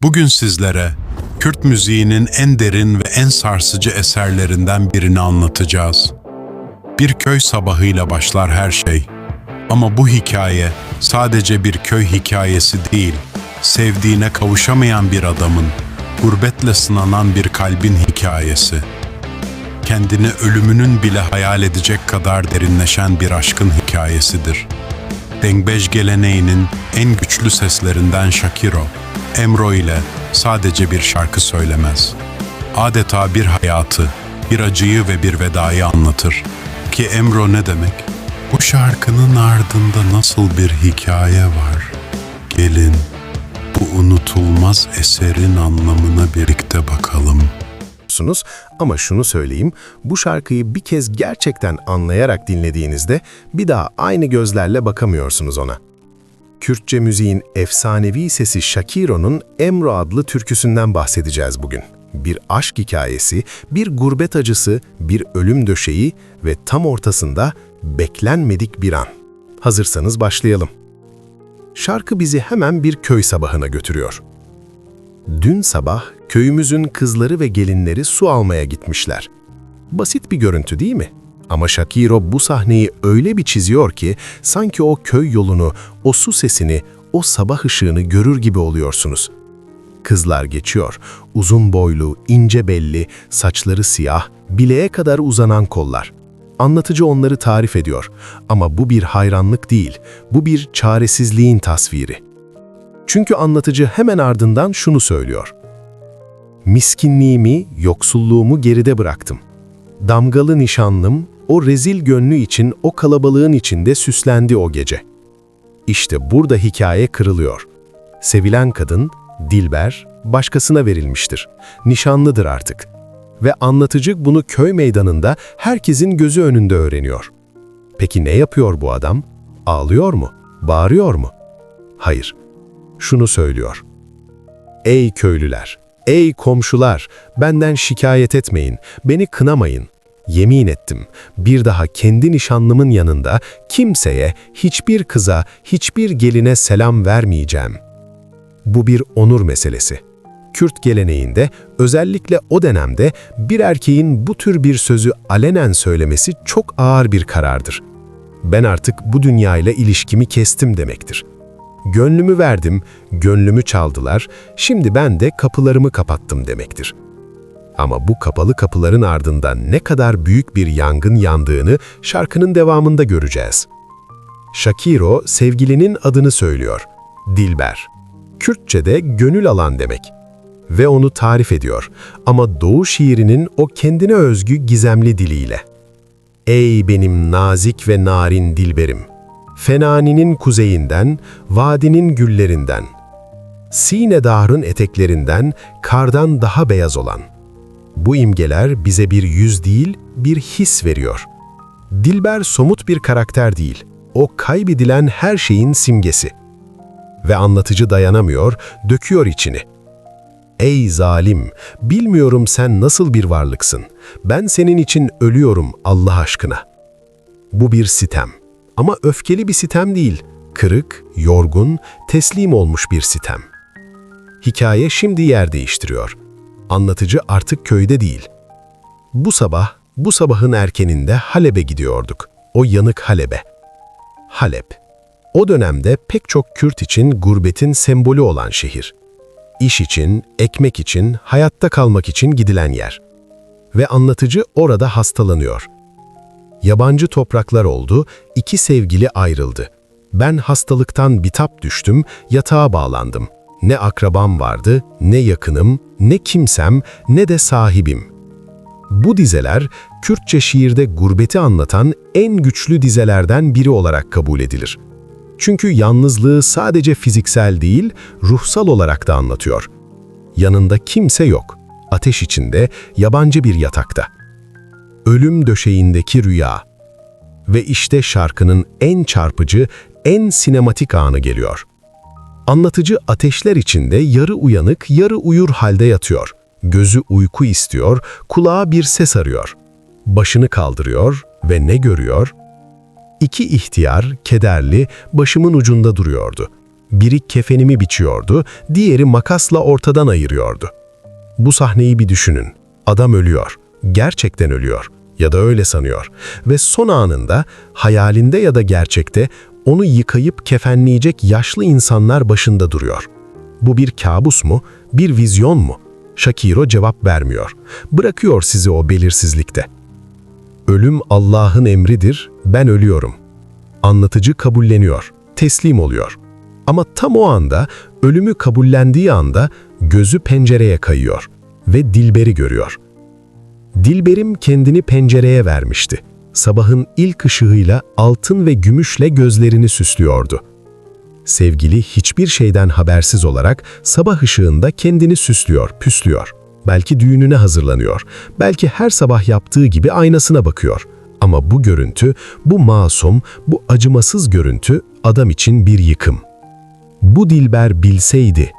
Bugün sizlere Kürt müziğinin en derin ve en sarsıcı eserlerinden birini anlatacağız. Bir köy sabahıyla başlar her şey. Ama bu hikaye sadece bir köy hikayesi değil, sevdiğine kavuşamayan bir adamın, gurbetle sınanan bir kalbin hikayesi. Kendini ölümünün bile hayal edecek kadar derinleşen bir aşkın hikayesidir. Dengbej geleneğinin en güçlü seslerinden Shakiro, Emro ile sadece bir şarkı söylemez. Adeta bir hayatı, bir acıyı ve bir vedayı anlatır. Ki Emro ne demek? Bu şarkının ardında nasıl bir hikaye var? Gelin, bu unutulmaz eserin anlamına birlikte bakalım. Ama şunu söyleyeyim, bu şarkıyı bir kez gerçekten anlayarak dinlediğinizde bir daha aynı gözlerle bakamıyorsunuz ona. Kürtçe müziğin efsanevi sesi Shakiro'nun Emro adlı türküsünden bahsedeceğiz bugün. Bir aşk hikayesi, bir gurbet acısı, bir ölüm döşeği ve tam ortasında beklenmedik bir an. Hazırsanız başlayalım. Şarkı bizi hemen bir köy sabahına götürüyor. Dün sabah köyümüzün kızları ve gelinleri su almaya gitmişler. Basit bir görüntü değil mi? Ama Shakiro bu sahneyi öyle bir çiziyor ki sanki o köy yolunu, o su sesini, o sabah ışığını görür gibi oluyorsunuz. Kızlar geçiyor. Uzun boylu, ince belli, saçları siyah, bileğe kadar uzanan kollar. Anlatıcı onları tarif ediyor. Ama bu bir hayranlık değil, bu bir çaresizliğin tasviri. Çünkü anlatıcı hemen ardından şunu söylüyor. Miskinliğimi, yoksulluğumu geride bıraktım. Damgalı nişanlım, o rezil gönlü için o kalabalığın içinde süslendi o gece. İşte burada hikaye kırılıyor. Sevilen kadın, Dilber, başkasına verilmiştir. Nişanlıdır artık. Ve anlatıcı bunu köy meydanında herkesin gözü önünde öğreniyor. Peki ne yapıyor bu adam? Ağlıyor mu? Bağırıyor mu? Hayır. Şunu söylüyor. Ey köylüler, ey komşular, benden şikayet etmeyin, beni kınamayın. Yemin ettim, bir daha kendi nişanlımın yanında kimseye, hiçbir kıza, hiçbir geline selam vermeyeceğim. Bu bir onur meselesi. Kürt geleneğinde, özellikle o dönemde bir erkeğin bu tür bir sözü alenen söylemesi çok ağır bir karardır. Ben artık bu dünyayla ilişkimi kestim demektir. Gönlümü verdim, gönlümü çaldılar, şimdi ben de kapılarımı kapattım demektir. Ama bu kapalı kapıların ardından ne kadar büyük bir yangın yandığını şarkının devamında göreceğiz. Shakiro sevgilinin adını söylüyor. Dilber. Kürtçe'de gönül alan demek. Ve onu tarif ediyor. Ama Doğu şiirinin o kendine özgü gizemli diliyle. Ey benim nazik ve narin dilberim. Fenani'nin kuzeyinden, vadinin güllerinden. Sine Dahr'ın eteklerinden, kardan daha beyaz olan. Bu imgeler bize bir yüz değil, bir his veriyor. Dilber somut bir karakter değil, o kaybedilen her şeyin simgesi. Ve anlatıcı dayanamıyor, döküyor içini. Ey zalim, bilmiyorum sen nasıl bir varlıksın. Ben senin için ölüyorum Allah aşkına. Bu bir sitem. Ama öfkeli bir sitem değil, kırık, yorgun, teslim olmuş bir sitem. Hikaye şimdi yer değiştiriyor. Anlatıcı artık köyde değil. Bu sabahın erkeninde Halep'e gidiyorduk. O yanık Halep'e. Halep. O dönemde pek çok Kürt için gurbetin sembolü olan şehir. İş için, ekmek için, hayatta kalmak için gidilen yer. Ve anlatıcı orada hastalanıyor. Yabancı topraklar oldu, iki sevgili ayrıldı. Ben hastalıktan bitap düştüm, yatağa bağlandım. Ne akrabam vardı, ne yakınım, ne kimsem, ne de sahibim. Bu dizeler, Kürtçe şiirde gurbeti anlatan en güçlü dizelerden biri olarak kabul edilir. Çünkü yalnızlığı sadece fiziksel değil, ruhsal olarak da anlatıyor. Yanında kimse yok, ateş içinde, yabancı bir yatakta. Ölüm döşeğindeki rüya. Ve işte şarkının en çarpıcı, en sinematik anı geliyor. Anlatıcı ateşler içinde yarı uyanık, yarı uyur halde yatıyor. Gözü uyku istiyor, kulağa bir ses arıyor. Başını kaldırıyor ve ne görüyor? İki ihtiyar, kederli, başımın ucunda duruyordu. Biri kefenimi biçiyordu, diğeri makasla ortadan ayırıyordu. Bu sahneyi bir düşünün. Adam ölüyor. Gerçekten ölüyor. Ya da öyle sanıyor. Ve son anında, hayalinde ya da gerçekte onu yıkayıp kefenleyecek yaşlı insanlar başında duruyor. Bu bir kabus mu? Bir vizyon mu? Shakiro cevap vermiyor. Bırakıyor sizi o belirsizlikte. Ölüm Allah'ın emridir, ben ölüyorum. Anlatıcı kabulleniyor, teslim oluyor. Ama tam o anda, ölümü kabullendiği anda gözü pencereye kayıyor ve Dilber'i görüyor. Dilber'im kendini pencereye vermişti. Sabahın ilk ışığıyla altın ve gümüşle gözlerini süslüyordu. Sevgili hiçbir şeyden habersiz olarak sabah ışığında kendini süslüyor, püslüyor. Belki düğününe hazırlanıyor, belki her sabah yaptığı gibi aynasına bakıyor. Ama bu görüntü, bu masum, bu acımasız görüntü adam için bir yıkım. Bu Dilber bilseydi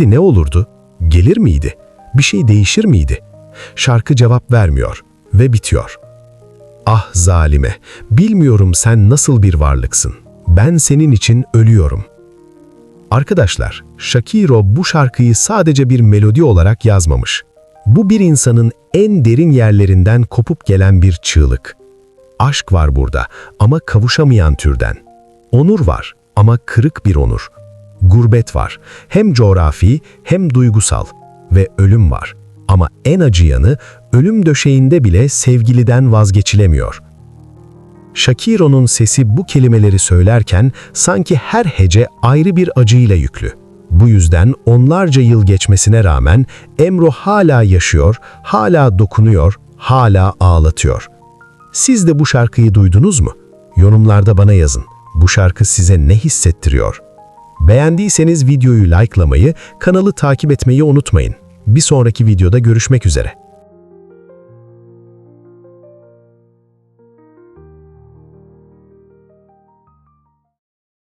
ne olurdu? Gelir miydi? Bir şey değişir miydi? Şarkı cevap vermiyor ve bitiyor. Ah zalime, bilmiyorum sen nasıl bir varlıksın. Ben senin için ölüyorum. Arkadaşlar, Shakiro bu şarkıyı sadece bir melodi olarak yazmamış. Bu bir insanın en derin yerlerinden kopup gelen bir çığlık. Aşk var burada ama kavuşamayan türden. Onur var ama kırık bir onur. Gurbet var, hem coğrafi hem duygusal. Ve ölüm var. Ama en acıyanı, ölüm döşeğinde bile sevgiliden vazgeçilemiyor. Shakiro'nun sesi bu kelimeleri söylerken sanki her hece ayrı bir acıyla yüklü. Bu yüzden onlarca yıl geçmesine rağmen Emro hala yaşıyor, hala dokunuyor, hala ağlatıyor. Siz de bu şarkıyı duydunuz mu? Yorumlarda bana yazın. Bu şarkı size ne hissettiriyor? Beğendiyseniz videoyu likelamayı, kanalı takip etmeyi unutmayın. Bir sonraki videoda görüşmek üzere.